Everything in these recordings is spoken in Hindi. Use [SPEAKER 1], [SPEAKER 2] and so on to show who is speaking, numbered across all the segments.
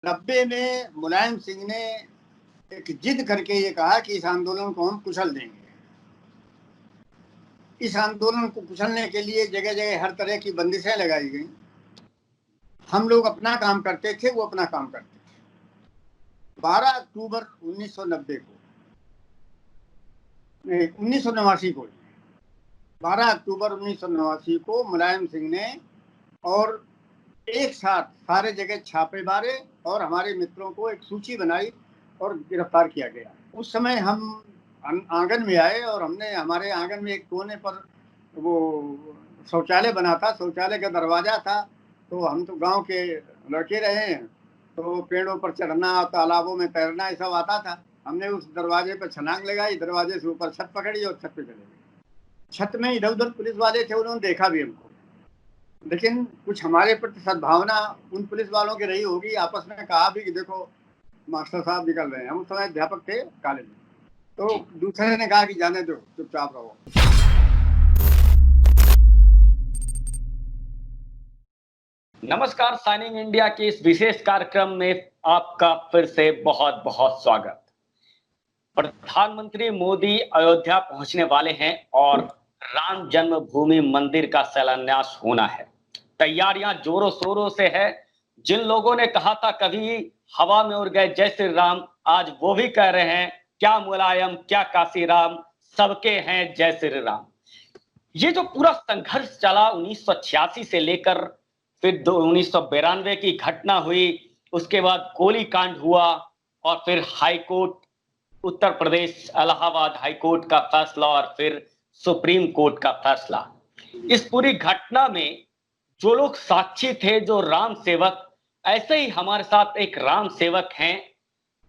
[SPEAKER 1] 90 में मुलायम सिंह ने एक जिद करके ये कहा कि इस आंदोलन को हम कुचल देंगे। इस आंदोलन को कुचलने के लिए जगह जगह हर तरह की बंदिशें लगाई गई। हम लोग अपना काम करते थे, वो अपना काम करते थे। 12 अक्टूबर 1990 को 1989 को 12 अक्टूबर 1989 को मुलायम सिंह ने और एक साथ सारे जगह छापे मारे और हमारे मित्रों को एक सूची बनाई और गिरफ्तार किया गया। उस समय हम आंगन में आए और हमने हमारे आंगन में एक कोने पर वो शौचालय बना था, शौचालय का दरवाजा था। तो हम तो गांव के लड़के रहे हैं, तो पेड़ों पर चढ़ना, तालाबों में तैरना, ये सब आता था। हमने उस दरवाजे पर छलांग लगाई, दरवाजे से ऊपर छत पकड़ी और छत पे चले गए। छत में इधर उधर पुलिस वाले थे, उन्होंने देखा भी हमको, लेकिन कुछ हमारे प्रति सद्भावना उन पुलिस वालों की रही होगी। आपस में कहा भी कि देखो मास्टर साहब निकल रहे हैं। हम उस समय अध्यापक थे कॉलेज में, तो दूसरे ने कहा कि जाने दो, चुपचाप रहो।
[SPEAKER 2] नमस्कार, साइनिंग इंडिया के इस विशेष कार्यक्रम में आपका फिर से बहुत बहुत स्वागत। प्रधानमंत्री मोदी अयोध्या पहुंचने वाले हैं और राम जन्मभूमि मंदिर का शिलान्यास होना है। तैयारियां जोरों शोरों से है। जिन लोगों ने कहा था कभी हवा में उड़ गए जय श्री राम, आज वो भी कह रहे हैं क्या मुलायम क्या काशी राम, सबके हैं जय श्री राम। ये जो पूरा संघर्ष चला 1986 से लेकर फिर 1992 की घटना हुई, उसके बाद गोली कांड हुआ और फिर high court Uttar Pradesh Allahabad high court का फैसला और फिर सुप्रीम कोर्ट का फैसला। इस पूरी घटना में जो लोग साक्षी थे, जो राम सेवक, ऐसे ही हमारे साथ एक राम सेवक हैं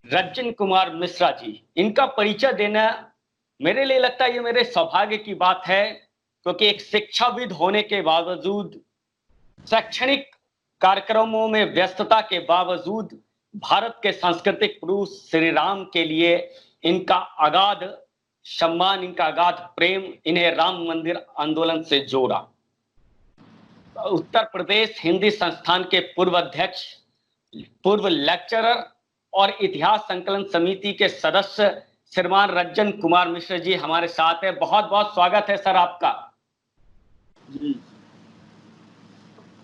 [SPEAKER 2] रंजन कुमार मिश्रा जी। इनका परिचय देना मेरे लिए लगता है ये मेरे सौभाग्य की बात है, क्योंकि एक शिक्षाविद होने के बावजूद, शैक्षणिक कार्यक्रमों में व्यस्तता के बावजूद, भारत के सांस्कृतिक पुरुष श्री राम के लिए इनका अगाध सम्मान, इनका अगाध प्रेम इन्हें राम मंदिर आंदोलन से जोड़ा। उत्तर प्रदेश हिंदी संस्थान के पूर्व अध्यक्ष, पूर्व लेक्चरर और इतिहास संकलन समिति के सदस्य श्रीमान रंजन कुमार मिश्र जी हमारे साथ है। बहुत बहुत स्वागत है सर आपका।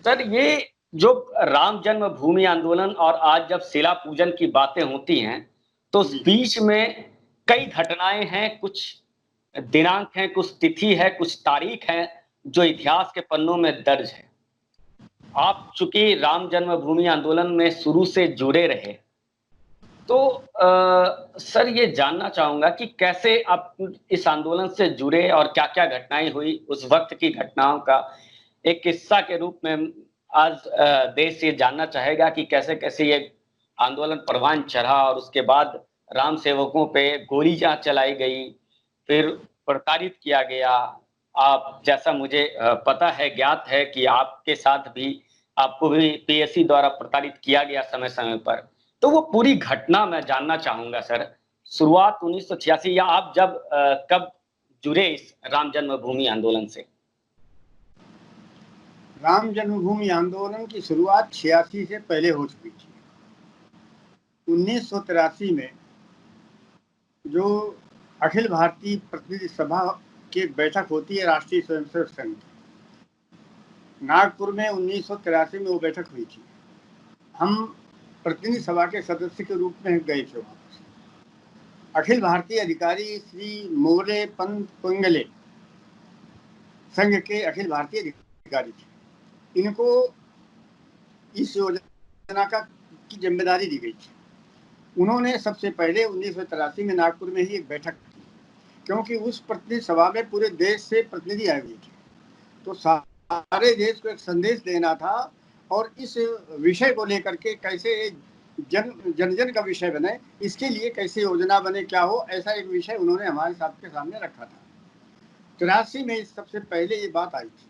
[SPEAKER 2] सर, ये जो राम जन्मभूमि आंदोलन और आज जब शिला पूजन की बातें होती हैं, तो उस बीच में कई घटनाएं हैं, कुछ दिनांक हैं, कुछ तिथि है, कुछ तारीख है जो इतिहास के पन्नों में दर्ज है। आप चूंकि राम जन्मभूमि आंदोलन में शुरू से जुड़े रहे, तो सर ये जानना चाहूंगा कि कैसे आप इस आंदोलन से जुड़े और क्या क्या घटनाएं हुई, उस वक्त की घटनाओं का एक किस्सा के रूप में आज देश ये जानना चाहेगा कि कैसे कैसे ये आंदोलन परवान चढ़ा और उसके बाद राम सेवकों पे गोलियां चलाई गई, फिर प्रताड़ित किया गया। आप जैसा मुझे पता है, ज्ञात है कि आपके साथ भी, आपको भी पीएससी द्वारा प्रताड़ित किया गया समय समय पर। तो वो पूरी घटना मैं जानना चाहूंगा सर। शुरुआत 1986 या आप जब कब जुड़े इस राम जन्मभूमि आंदोलन से?
[SPEAKER 1] राम जन्मभूमि आंदोलन की शुरुआत 86 से पहले हो चुकी थी। 1983 में जो अखिल भारतीय प्रतिनिधि सभा की बैठक होती है राष्ट्रीय स्वयंसेवक संघ, नागपुर में 1983 में वो बैठक हुई थी। हम प्रतिनिधि सभा के सदस्य के रूप में गए थे वहां। अखिल भारतीय अधिकारी श्री मोरे पंत पुंगले संघ के अखिल भारतीय अधिकारी थे। इनको इस योजना की जिम्मेदारी दी गई थी। उन्होंने सबसे पहले 1983 में नागपुर में ही एक बैठक की, क्योंकि उस प्रतिनिधि सभा में पूरे देश से प्रतिनिधि आए हुए थे। तो सारे देश को एक संदेश देना था और इस विषय को लेकर के कैसे जन जन का विषय बने, इसके लिए कैसे योजना बने, क्या हो, ऐसा एक विषय उन्होंने हमारे सबके सामने रखा था। 83 में सबसे पहले ये बात आई थी।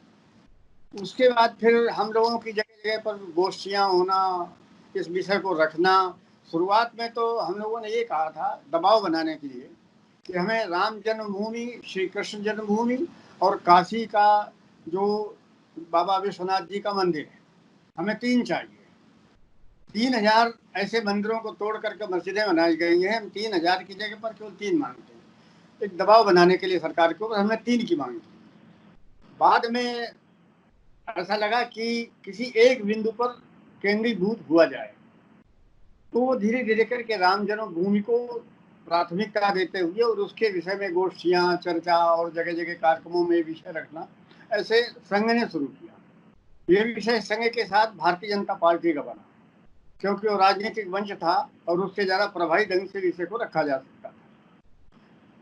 [SPEAKER 1] उसके बाद फिर हम लोगों की जगह जगह पर गोष्ठियां होना, इस विषय को रखना। शुरुआत में तो हम लोगों ने ये कहा था दबाव बनाने के लिए कि हमें राम जन्मभूमि, श्री कृष्ण जन्मभूमि और काशी का जो बाबा विश्वनाथ जी का मंदिर है, हमें 3 चाहिए। 3000 ऐसे मंदिरों को तोड़ करके मस्जिदें बनाई गई हैं। हम 3000 की जगह पर केवल 3 मांगते हैं। एक दबाव बनाने के लिए सरकार के ऊपर हमने 3 की मांग की। बाद में ऐसा लगा कि किसी एक बिंदु पर केंद्रीभूत हुआ जाए, तो धीरे धीरे करके राम जन्मभूमि को प्राथमिकता देते हुए और उसके विषय में गोष्ठियां, चर्चा और जगह जगह कार्यक्रमों में विषय रखना, ऐसे संघ ने शुरू किया। ये विषय संघ के साथ भारतीय जनता पार्टी का बना, क्योंकि वो राजनीतिक मंच था और उससे ज्यादा प्रभावी ढंग से विषय को रखा जा सकता था।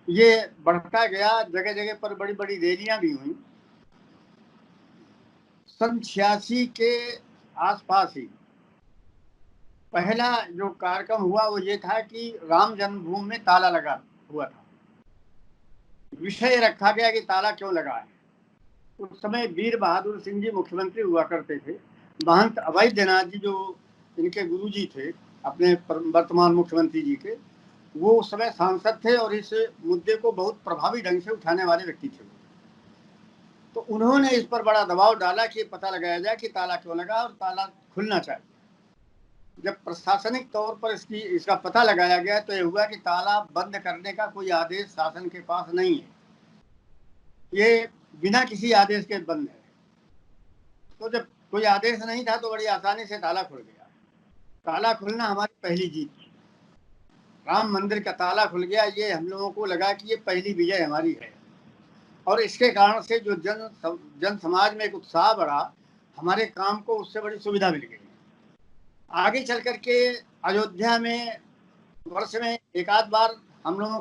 [SPEAKER 1] ये बढ़ता गया, जगह जगह पर बड़ी बड़ी रैलियां भी हुई। सन 86 के आसपास ही पहला जो कार्यक्रम हुआ वो ये था कि राम जन्मभूमि में ताला लगा हुआ था। विषय रखा गया कि ताला क्यों लगा है। उस समय वीर बहादुर सिंह जी मुख्यमंत्री हुआ करते थे। महंत अभयनाथ जी जो इनके गुरुजी थे, अपने वर्तमान मुख्यमंत्री जी के, वो उस समय सांसद थे और इस मुद्दे को बहुत प्रभावी ढंग से उठाने वाले व्यक्ति थे। तो उन्होंने इस पर बड़ा दबाव डाला कि पता लगाया जाए कि ताला क्यों लगा और ताला खुलना चाहिए। जब प्रशासनिक तौर पर इसका पता लगाया गया तो यह हुआ कि ताला बंद करने का कोई आदेश शासन के पास नहीं है, ये बिना किसी आदेश के बंद है। तो जब कोई आदेश नहीं था तो बड़ी आसानी से ताला खुल गया। ताला खुलना हमारी पहली जीत थी। राम मंदिर का ताला खुल गया, ये हम लोगों को लगा कि ये पहली विजय हमारी है। और इसके कारण से जो जन समाज में एक उत्साह बढ़ा, हमारे काम को उससे बड़ी सुविधा मिल गई। आगे चल करके अयोध्या में वर्ष में एक आध बार हम लोगों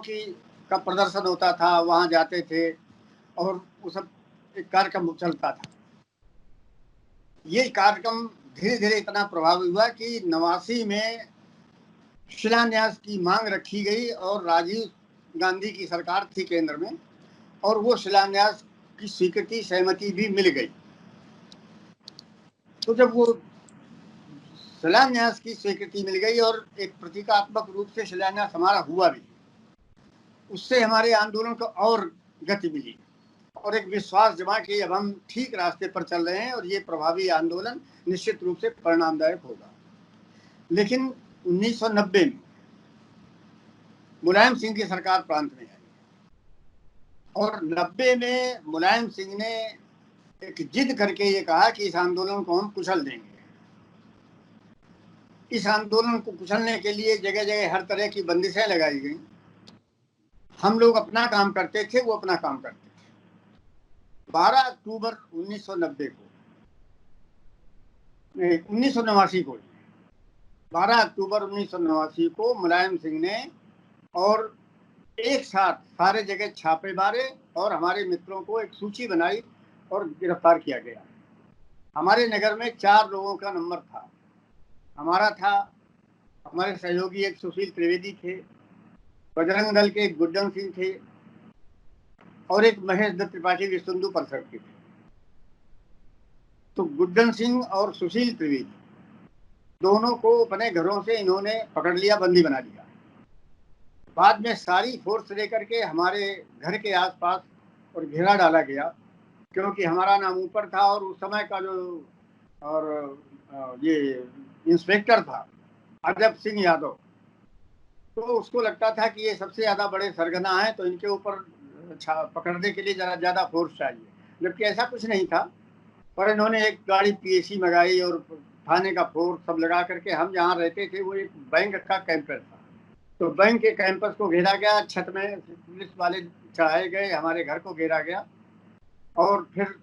[SPEAKER 1] का प्रदर्शन होता था, वहां जाते थे और वो सब एक कार्यक्रम चलता था। ये कार्यक्रम धीरे धीरे इतना प्रभावी हुआ कि 89 में शिलान्यास की मांग रखी गई और राजीव गांधी की सरकार थी केंद्र में, और वो शिलान्यास की स्वीकृति, सहमति भी मिल गई। तो जब वो शिलान्यास की स्वीकृति मिल गई और एक प्रतीकात्मक रूप से शिलान्यास हमारा हुआ भी, उससे हमारे आंदोलन को और गति मिली और एक विश्वास जमा कि अब हम ठीक रास्ते पर चल रहे हैं और ये प्रभावी आंदोलन निश्चित रूप से परिणामदायक होगा। लेकिन 1990 में मुलायम सिंह की सरकार प्रांत में आई और 90 में मुलायम सिंह ने एक जिद करके ये कहा कि इस आंदोलन को हम कुचल देंगे। इस आंदोलन को कुचलने के लिए जगह जगह हर तरह की बंदिशें लगाई गई। हम लोग अपना काम करते थे, वो अपना काम करते थे। 12 अक्टूबर 1989 को 12 अक्टूबर 1989 को मुलायम सिंह ने और एक साथ सारे जगह छापे मारे और हमारे मित्रों को एक सूची बनाई और गिरफ्तार किया गया। हमारे नगर में 4 लोगों का नंबर था। हमारा था, हमारे सहयोगी एक सुशील त्रिवेदी थे, बजरंग दल के एक गुड्डन सिंह थे और एक महेश दत्त त्रिपाठी विष्णु परिषद के थे। तो गुड्डन सिंह और सुशील त्रिवेदी दोनों को अपने घरों से इन्होंने पकड़ लिया, बंदी बना लिया। बाद में सारी फोर्स लेकर के हमारे घर के आसपास और घेरा डाला गया, क्योंकि हमारा नाम ऊपर था और उस समय का जो और ये इंस्पेक्टर था अजब सिंह यादव, तो उसको लगता था कि ये सबसे ज्यादा बड़े सरगना हैं, तो इनके ऊपर पकड़ने के लिए जरा ज्यादा फोर्स चाहिए, जबकि ऐसा कुछ नहीं था। पर इन्होंने एक गाड़ी पीएसी मंगाई और थाने का फोर्स सब लगा करके, हम जहाँ रहते थे वो एक बैंक का कैंपस था, तो बैंक के कैंपस को घेरा गया, छत में पुलिस वाले चढ़ाए गए, हमारे घर को घेरा गया और फिर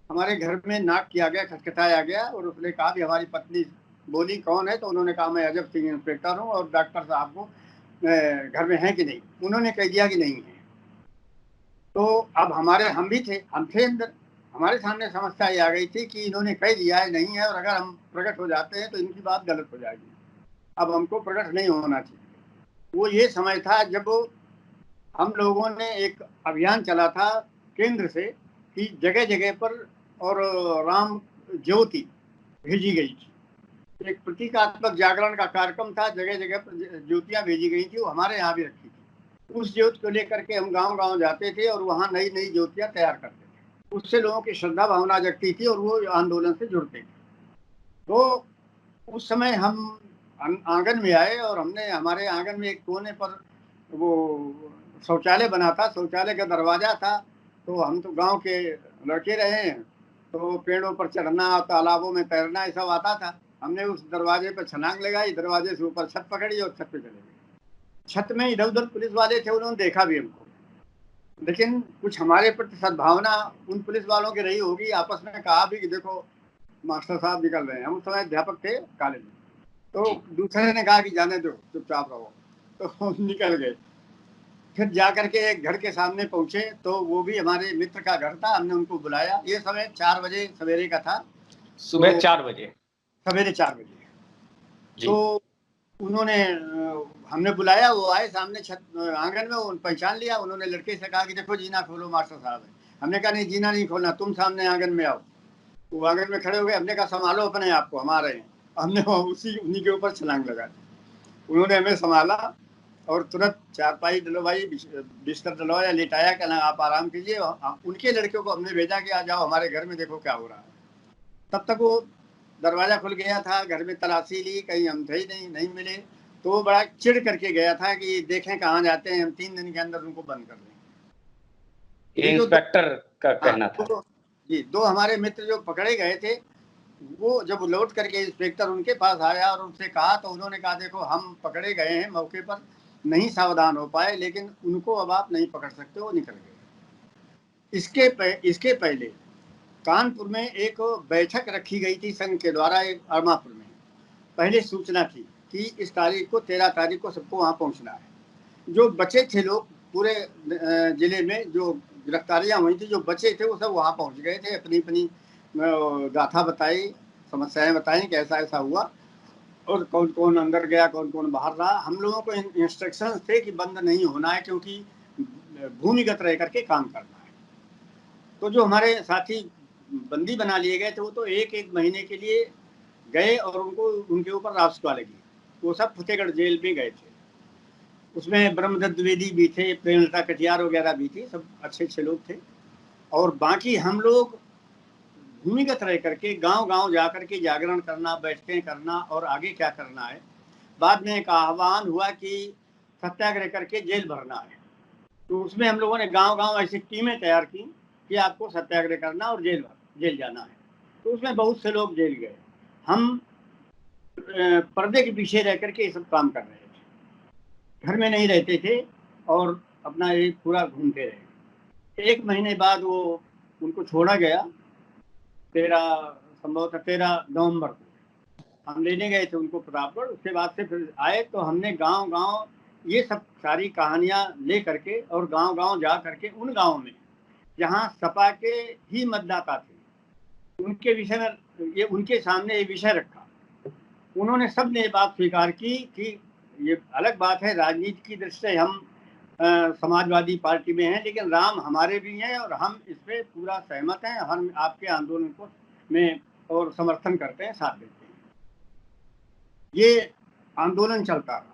[SPEAKER 1] हमारे घर में नाक किया गया, खटखटाया गया और उसने कहा भी हमारी पत्नी बोली कौन है, तो उन्होंने कहा मैं अजब सिंह इंस्पेक्टर हूँ और डॉक्टर साहब को घर में हैं कि नहीं। उन्होंने कह दिया कि नहीं है। तो अब हम भी थे, हम थे अंदर। हमारे सामने समस्या ये आ गई थी कि इन्होंने कह दिया है नहीं है और अगर हम प्रकट हो जाते हैं तो इनकी बात गलत हो जाएगी। अब हमको प्रकट नहीं होना चाहिए। वो ये समय था जब हम लोगों ने एक अभियान चला था केंद्र से कि जगह जगह पर और राम ज्योति भेजी गई थी। एक प्रतीकात्मक जागरण का कार्यक्रम था, जगह जगह पर ज्योतियां भेजी गई थी, वो हमारे यहाँ भी रखी थी। उस ज्योति को लेकर के हम गांव गांव जाते थे और वहाँ नई नई ज्योतियां तैयार करते थे। उससे लोगों की श्रद्धा भावना जगती थी और वो आंदोलन से जुड़ते थे। तो उस समय हम आंगन में आए और हमने हमारे आंगन में एक कोने पर वो शौचालय बना था, शौचालय का दरवाजा था। तो हम तो गांव के लड़के रहे हैं, तो पेड़ों पर चढ़ना, तालाबों में तैरना, ये सब आता था। हमने उस दरवाजे पर छलांग लगाई, दरवाजे से ऊपर छत पकड़ी और छत पे चले गए। छत में इधर उधर पुलिस वाले थे, उन्होंने देखा भी हमको, लेकिन कुछ हमारे प्रति सद्भावना उन पुलिस वालों की रही होगी। आपस में कहा भी कि देखो मास्टर साहब निकल रहे हैं। हम उस समय अध्यापक थे कॉलेज में, तो दूसरे ने कहा कि जाने दो, चुपचाप रहो, तो हम निकल गए। फिर जाकर के एक घर के सामने पहुंचे, तो वो भी हमारे मित्र का घर था। हमने उनको बुलाया। ये समय 4 बजे सवेरे का था,
[SPEAKER 2] सुबह 4 बजे,
[SPEAKER 1] सवेरे 4 बजे।
[SPEAKER 2] जी।
[SPEAKER 1] तो उन्होंने हमने बुलाया, वो आए सामने छत आंगन में, उन्होंने पहचान लिया। उन्होंने लड़के से कहा कि देखो जीना खोलो, मास्टर साहब है। हमने कहा नहीं, जीना नहीं खोलना, तुम सामने आंगन में आओ। वो आंगन में खड़े हो गए। हमने कहा संभालो अपने आप को, हम आ रहे हैं। हमने उन्हीं के ऊपर छलांग लगा दी। उन्होंने हमें संभाला और तुरंत चारपाई डलवाई, बिस्तर डलवाया, लेटाया, कहना आप आराम कीजिए। उनके लड़कियों को हमने भेजा कि आ जाओ हमारे घर में, देखो क्या हो रहा है। तब तक वो दरवाजा खुल गया था। घर में तलाशी ली, कहीं हम थे ही नहीं मिले। तो वो बड़ा चिढ़ करके गया था कि देखें कहाँ जाते हैं, हम 3 दिन के अंदर उनको बंद कर देंगे।
[SPEAKER 2] ये इंस्पेक्टर का कहना था।
[SPEAKER 1] जी, 2 हमारे मित्र जो पकड़े गए थे, वो जब लौट करके इंस्पेक्टर उनके पास आया और उनसे कहा, तो उन्होंने कहा देखो हम पकड़े गए हैं मौके पर, नहीं सावधान हो पाए, लेकिन उनको अब आप नहीं पकड़ सकते, वो निकल गए। इसके पहले कानपुर में एक बैठक रखी गई थी संघ के द्वारा, एक अरमापुर में। पहले सूचना थी कि इस तारीख को, 13 तारीख को सबको वहां पहुंचना है। जो बचे थे लोग पूरे जिले में, जो गिरफ्तारियां हुई थी, जो बचे थे वो सब वहां पहुंच गए थे। अपनी अपनी गाथा बताई, समस्याएं बताई कि ऐसा ऐसा हुआ, और कौन कौन अंदर गया, कौन कौन बाहर रहा। हम लोगों को इंस्ट्रक्शंस थे कि बंद नहीं होना है, क्योंकि भूमिगत रह करके काम करना है। तो जो हमारे साथी बंदी बना लिए गए थे, वो तो एक महीने के लिए गए और उनके ऊपर रासुका लगी। वो सब फतेहगढ़ जेल में गए थे। उसमें ब्रह्मदत्त द्विवेदी भी थे, प्रेमलता कटियार वगैरह भी थी, सब अच्छे लोग थे। और बाकी हम लोग भूमिगत रह करके गांव गांव जाकर के जागरण करना, बैठकें करना, और आगे क्या करना है। बाद में एक आह्वान हुआ कि सत्याग्रह करके जेल भरना है। तो उसमें हम लोगों ने गांव गांव ऐसी टीमें तैयार की कि आपको सत्याग्रह करना और जेल जाना है। तो उसमें बहुत से लोग जेल गए। हम पर्दे के पीछे रह करके ये सब काम कर रहे थे, घर में नहीं रहते थे और अपना ये पूरा घूमते रहे। 1 महीने बाद वो उनको छोड़ा गया, संभवतः 13 नवंबर को हम लेने गए थे उनको प्रतापगढ़। उसके बाद से फिर आए, तो हमने गांव गांव ये सब सारी कहानियां ले करके और गांव गांव जा करके उन गांवों में जहां सपा के ही मतदाता थे, उनके विषय में ये उनके सामने ये विषय रखा। उन्होंने सब ने बात स्वीकार की कि ये अलग बात है, राजनीति की दृष्टि से हम समाजवादी पार्टी में हैं, लेकिन राम हमारे भी हैं और हम इस पे पूरा सहमत हैं। हम आपके आंदोलन को में और समर्थन करते हैं, साथ देते हैं। ये आंदोलन चलता रहा।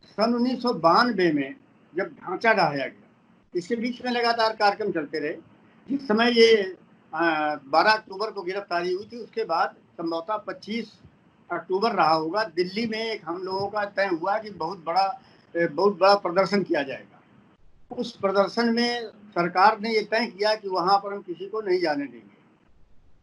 [SPEAKER 1] सन 1992 में जब ढांचा ढाया गया, इसके बीच में लगातार कार्यक्रम चलते रहे। जिस समय ये 12 अक्टूबर को गिरफ्तारी हुई थी, उसके बाद संभवतः 25 अक्टूबर रहा होगा, दिल्ली में एक हम लोगों का तय हुआ कि बहुत बड़ा प्रदर्शन किया जाएगा। उस प्रदर्शन में सरकार ने ये तय किया कि वहां पर हम किसी को नहीं जाने देंगे।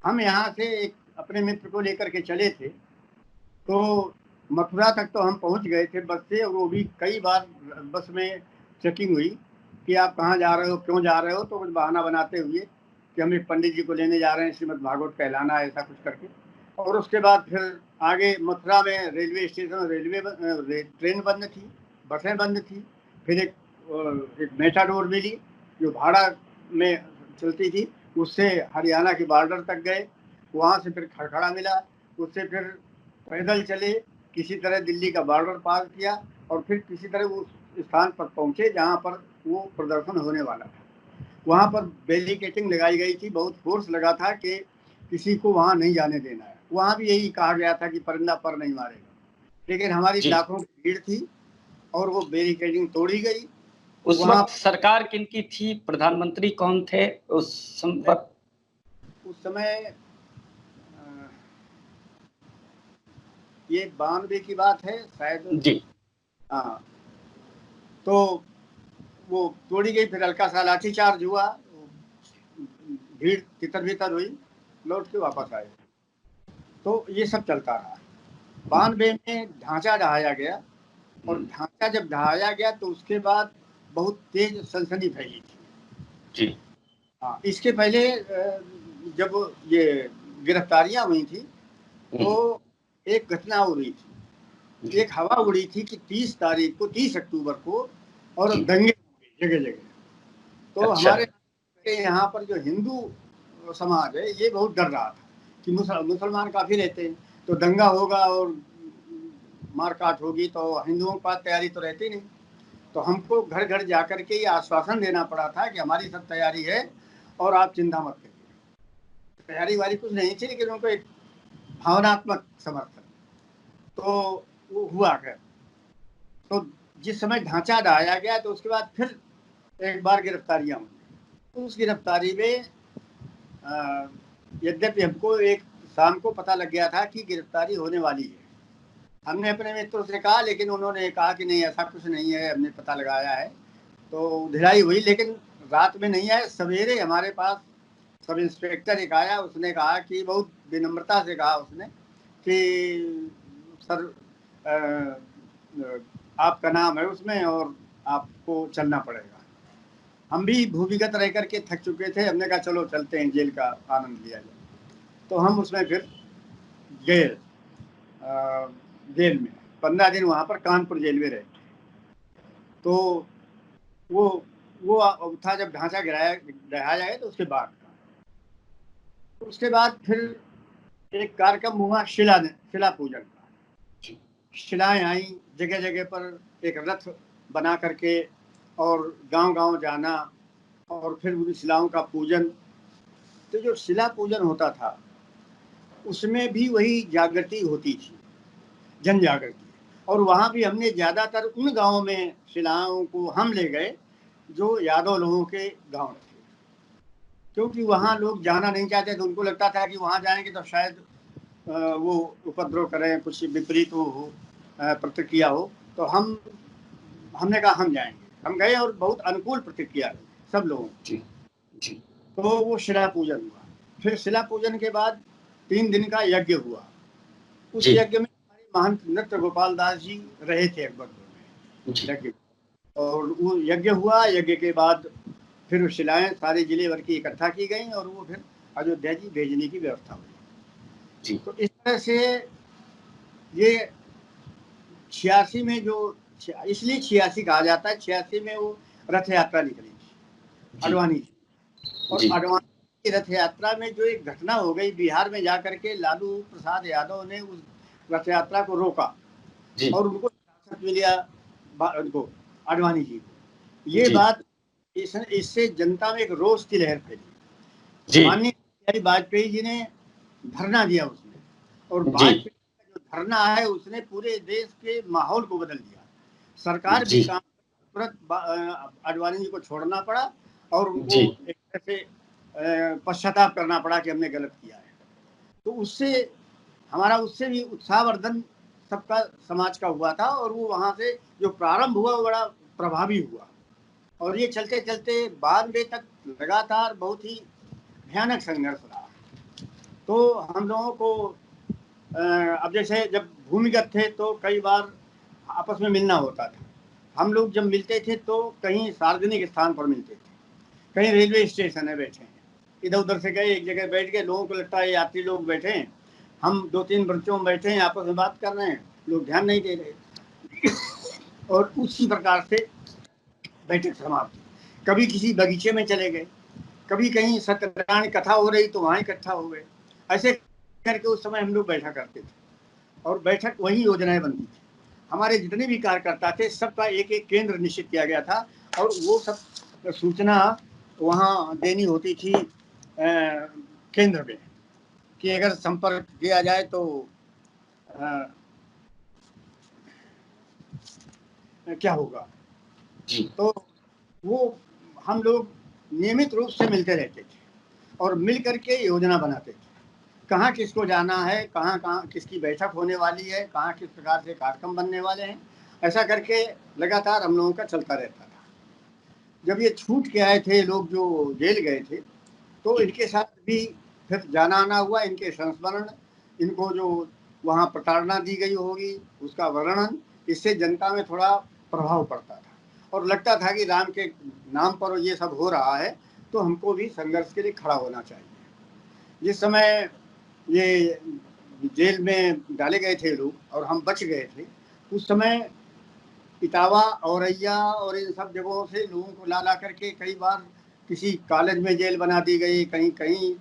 [SPEAKER 1] हम यहाँ से एक अपने मित्र को लेकर के चले थे, तो मथुरा तक तो हम पहुंच गए थे बस से, और वो भी कई बार बस में चेकिंग हुई कि आप कहाँ जा रहे हो, क्यों जा रहे हो, तो कुछ बहाना बनाते हुए कि हम एक पंडित जी को लेने जा रहे हैं, श्रीमद् भागवत कहलाना है, ऐसा कुछ करके। और उसके बाद फिर आगे मथुरा में रेलवे स्टेशन, ट्रेन बंद थी, बसें बंद थी। फिर एक मेटाडोर मिली जो भाड़ा में चलती थी, उससे हरियाणा के बॉर्डर तक गए। वहाँ से फिर खड़खड़ा मिला, उससे फिर पैदल चले, किसी तरह दिल्ली का बॉर्डर पार किया, और फिर किसी तरह उस स्थान पर पहुंचे जहाँ पर वो प्रदर्शन होने वाला था। वहाँ पर बैरिकेडिंग लगाई गई थी, बहुत फोर्स लगा था कि किसी को वहाँ नहीं जाने देना है। वहाँ भी यही कहा गया था कि परिंदा पर नहीं मारेगा, लेकिन हमारी लाखों की भीड़ थी और वो बैरिकेडिंग तोड़ी गई।
[SPEAKER 2] उस वक्त सरकार किनकी थी, प्रधानमंत्री कौन थे उस समय?
[SPEAKER 1] उस समय ये 92 की बात है शायद
[SPEAKER 2] जी।
[SPEAKER 1] हाँ। तो वो तोड़ी गई, फिर हल्का सा लाठीचार्ज हुआ, भीड़ तितर बितर हुई, लौट के वापस आए। तो ये सब चलता रहा। 92 में ढांचा ढहाया गया, और ढांचा जब ढहाया गया तो उसके बाद बहुत तेज सनसनी फैली थी।
[SPEAKER 2] जी।
[SPEAKER 1] हाँ, इसके पहले जब ये गिरफ्तारियां हुई थी तो एक घटना हो रही थी, एक हवा उड़ी थी कि 30 तारीख को, 30 अक्टूबर को, और दंगे जगह जगह। तो
[SPEAKER 2] अच्छा।
[SPEAKER 1] हमारे यहाँ पर जो हिंदू समाज है ये बहुत डर रहा था कि मुसलमान काफी रहते हैं, तो दंगा होगा और मारकाट होगी, तो हिंदुओं के पास तैयारी तो रहती नहीं। तो हमको घर घर जाकर के ये आश्वासन देना पड़ा था कि हमारी सब तैयारी है और आप चिंता मत करिए। तैयारी वारी कुछ नहीं थी, लेकिन उनको एक भावनात्मक समर्थन तो वो हुआ कर। तो जिस समय ढांचा ढाया गया तो उसके बाद फिर एक बार गिरफ्तारियां हुई। उस गिरफ्तारी में यद्यपि हमको एक शाम को पता लग गया था कि गिरफ्तारी होने वाली है। हमने अपने मित्रों से कहा, लेकिन उन्होंने कहा कि नहीं ऐसा कुछ नहीं है, हमने पता लगाया है। तो ढिलाई हुई, लेकिन रात में नहीं आए, सवेरे हमारे पास सब इंस्पेक्टर एक आया। उसने कहा कि बहुत विनम्रता से कहा उसने कि सर आपका नाम है उसमें और आपको चलना पड़ेगा। हम भी भूमिगत रह करके थक चुके थे, हमने कहा चलो चलते हैं, जेल का आनंद लिया जाए। तो हम उसमें फिर गए जेल में। 15 दिन वहाँ पर कानपुर जेल में रहे। तो वो था जब ढांचा ढहाया जाए तो उसके बाद का। उसके बाद फिर एक कार्यक्रम हुआ शिला पूजन का। शिलाएं आई जगह जगह पर, एक रथ बना करके और गांव गांव जाना और फिर उन शिलाओं का पूजन। तो जो शिला पूजन होता था उसमें भी वही जागृति होती थी, जन जागृति। और वहाँ भी हमने ज़्यादातर उन गांवों में शिलाओं को हम ले गए जो यादव लोगों के गांव थे, क्योंकि वहाँ लोग जाना नहीं चाहते थे। उनको लगता था कि वहाँ जाएंगे तो शायद वो उपद्रव करें, कुछ विपरीत हो, प्रतिक्रिया हो। तो हमने कहा हम जाएंगे। हम गए और बहुत अनुकूल प्रतिक्रिया सब लोगों
[SPEAKER 2] जी। जी।
[SPEAKER 1] तो वो शिला पूजन हुआ। फिर शिला पूजन के बाद 3 दिन का यज्ञ हुआ। उस यज्ञ में हमारे महंत नृत्य गोपाल दास जी रहे थे अकबरपुर में यज्ञ। और वो यज्ञ हुआ। यज्ञ के बाद फिर शिलाएं सारे जिले भर की इकट्ठा की गई और वो फिर अयोध्या जी भेजने की व्यवस्था हुई। तो इस तरह से ये 86 में जो, इसलिए 86 कहा जाता है, 86 में वो रथ यात्रा निकली थी अडवाणी जी। और अडवाणी की रथ यात्रा में जो एक घटना हो गई, बिहार में जाकर के लालू प्रसाद यादव ने उस रथ यात्रा को रोका और उनको हिरासत में लिया, उनको अडवाणी जी को। ये बात इससे जनता में एक रोष की लहर फैली। माननीय वाजपेयी जी ने धरना दिया उसमें, और वाजपेयी का जो धरना है उसने पूरे देश के माहौल को बदल दिया। सरकार भी काम तुरंत अडवाणी जी को छोड़ना पड़ा और उनको एक तरह से पश्चाताप करना पड़ा कि हमने गलत किया है। तो उससे हमारा उससे भी उत्साहवर्धन सबका समाज का हुआ था, और वो वहाँ से जो प्रारंभ हुआ वो बड़ा प्रभावी हुआ। और ये चलते चलते 92 तक लगातार बहुत ही भयानक संघर्ष रहा। तो हम लोगों को अब जैसे जब भूमिगत थे तो कई बार आपस में मिलना होता था। हम लोग जब मिलते थे तो कहीं सार्वजनिक स्थान पर मिलते थे, कहीं रेलवे स्टेशन है बैठे हैं, इधर उधर से गए, एक जगह बैठ गए, लोगों को लगता है यात्री लोग बैठे हैं, हम 2-3 बच्चों में बैठे हैं, आपस में बात कर रहे हैं, लोग ध्यान नहीं दे रहे। और उसी प्रकार से बैठक समाप्त। कभी किसी बगीचे में चले गए, कभी कहीं सत्यनारायण कथा हो रही तो वहाँ इकट्ठा हो गए। ऐसे करके उस समय हम लोग बैठा करते थे और बैठक वही योजनाएं बनती थी। हमारे जितने भी कार्यकर्ता थे सबका एक एक केंद्र निश्चित किया गया था और वो सब सूचना वहाँ देनी होती थी केंद्र में कि अगर संपर्क किया जाए तो क्या होगा। तो वो हम लोग नियमित रूप से मिलते रहते थे और मिल करके योजना बनाते थे। कहाँ किसको जाना है, कहाँ कहाँ किसकी बैठक होने वाली है, कहाँ किस प्रकार से कार्यक्रम बनने वाले हैं, ऐसा करके लगातार हम लोगों का चलता रहता था। जब ये छूट के आए थे लोग जो जेल गए थे, तो इनके साथ भी फिर जाना आना हुआ, इनके संस्मरण, इनको जो वहाँ प्रताड़ना दी गई होगी उसका वर्णन, इससे जनता में थोड़ा प्रभाव पड़ता था और लगता था कि राम के नाम पर ये सब हो रहा है तो हमको भी संघर्ष के लिए खड़ा होना चाहिए। जिस समय ये जेल में डाले गए थे लोग और हम बच गए थे, उस समय इटावा औरैया और इन सब जगहों से लोगों को ला करके कई बार किसी कॉलेज में जेल बना दी गई, कहीं कहीं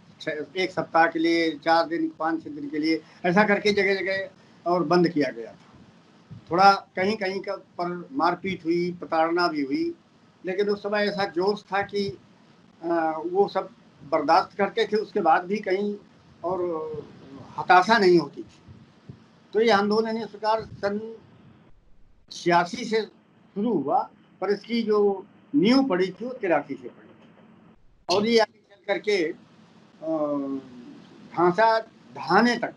[SPEAKER 1] 1 सप्ताह के लिए, 4 दिन 5-6 दिन के लिए, ऐसा करके जगह जगह और बंद किया गया था। थोड़ा कहीं कहीं का पर मारपीट हुई, प्रताड़ना भी हुई, लेकिन उस समय ऐसा जोश था कि वो सब बर्दाश्त करते थे, उसके बाद भी कहीं और हताशा नहीं होती थी। तो ये आंदोलन इस प्रकार सन 86 से शुरू हुआ, पर इसकी जो नींव पड़ी थी वो 83 से पड़ी थी और ये आगे चल करके ढांचा ढहाने तक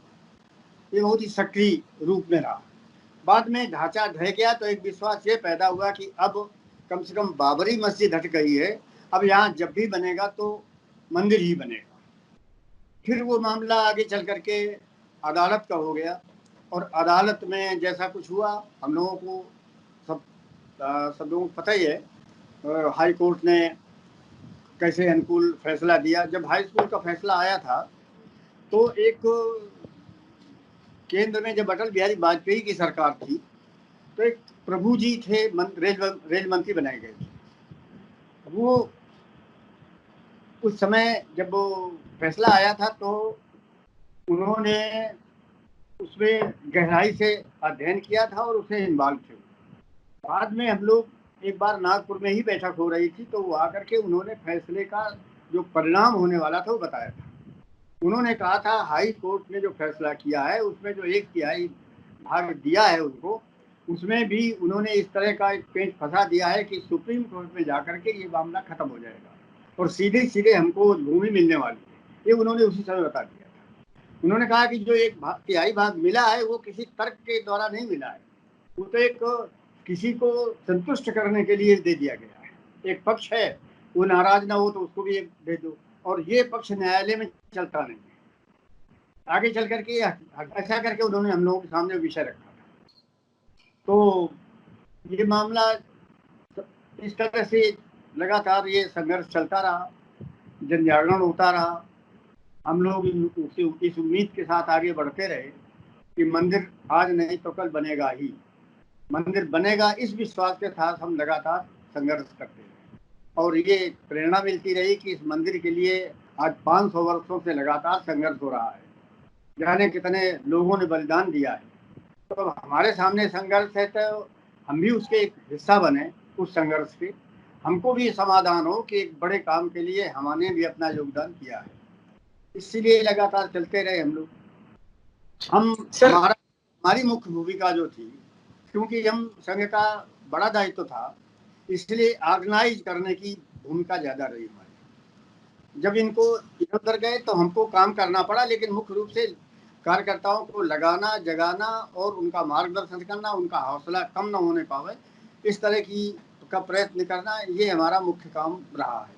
[SPEAKER 1] ये बहुत ही सक्रिय रूप में रहा। बाद में ढांचा ढह गया तो एक विश्वास ये पैदा हुआ कि अब कम से कम बाबरी मस्जिद हट गई है, अब यहाँ जब भी बनेगा तो मंदिर ही बनेगा। फिर वो मामला आगे चल करके अदालत का हो गया और अदालत में जैसा कुछ हुआ हम लोगों को सब लोगों को पता ही है, हाई कोर्ट ने कैसे अनुकूल फैसला दिया। जब हाई स्कूल का फैसला आया था तो एक केंद्र में जब अटल बिहारी वाजपेयी की सरकार थी तो एक प्रभु जी थे, रेल मंत्री बनाए गए थे। वो उस समय जब वो फैसला आया था तो उन्होंने उसमें गहराई से अध्ययन किया था और उसमें इन्वॉल्व थे। बाद में हम लोग एक बार नागपुर में ही बैठक हो रही थी तो वो आकर के उन्होंने फैसले का जो परिणाम होने वाला था वो बताया था। उन्होंने कहा था हाई कोर्ट ने जो फैसला किया है उसमें जो 1/3 भाग दिया है उनको, उसमें भी उन्होंने इस तरह का एक पेंच फंसा दिया है कि सुप्रीम कोर्ट में जाकर के ये मामला खत्म हो जाएगा और सीधे सीधे हमको भूमि मिलने वाली है। ये उन्होंने उसी समय बता दिया था। उन्होंने कहा कि जो 1/3 भाग मिला है वो किसी तर्क के द्वारा नहीं मिला है, वो तो एक किसी को संतुष्ट करने के लिए दे दिया गया है। एक पक्ष है वो नाराज ना हो तो उसको भी एक दे दो, और ये पक्ष न्यायालय में चलता नहीं है। आगे चल करके ऐसा करके उन्होंने हम लोगों के सामने विषय रखा था। तो ये मामला इस तरह से लगातार ये संघर्ष चलता रहा, जन जागरण होता रहा। हम लोग इस उम्मीद के साथ आगे बढ़ते रहे कि मंदिर आज नहीं तो कल बनेगा ही, मंदिर बनेगा, इस विश्वास के साथ हम लगातार संघर्ष करते रहे और ये प्रेरणा मिलती रही कि इस मंदिर के लिए आज 500 वर्षों से लगातार संघर्ष हो रहा है, जाने कितने लोगों ने बलिदान दिया है। तो हमारे सामने संघर्ष है तो हम भी उसके एक हिस्सा बने, उस संघर्ष के हमको भी समाधान हो कि एक बड़े काम के लिए हमने भी अपना योगदान किया है, इसीलिए लगातार चलते रहे हम लोग। हमारी मुख्य भूमिका जो थी, क्योंकि हम संघ का बड़ा दायित्व था, इसलिए ऑर्गेनाइज करने की भूमिका ज्यादा रही हमारी। जब इनको इधर उधर गए तो हमको काम करना पड़ा, लेकिन मुख्य रूप से कार्यकर्ताओं को लगाना, जगाना और उनका मार्गदर्शन करना, उनका हौसला कम न होने पावे, इस तरह की का प्रयत्न करना, ये हमारा मुख्य काम रहा है।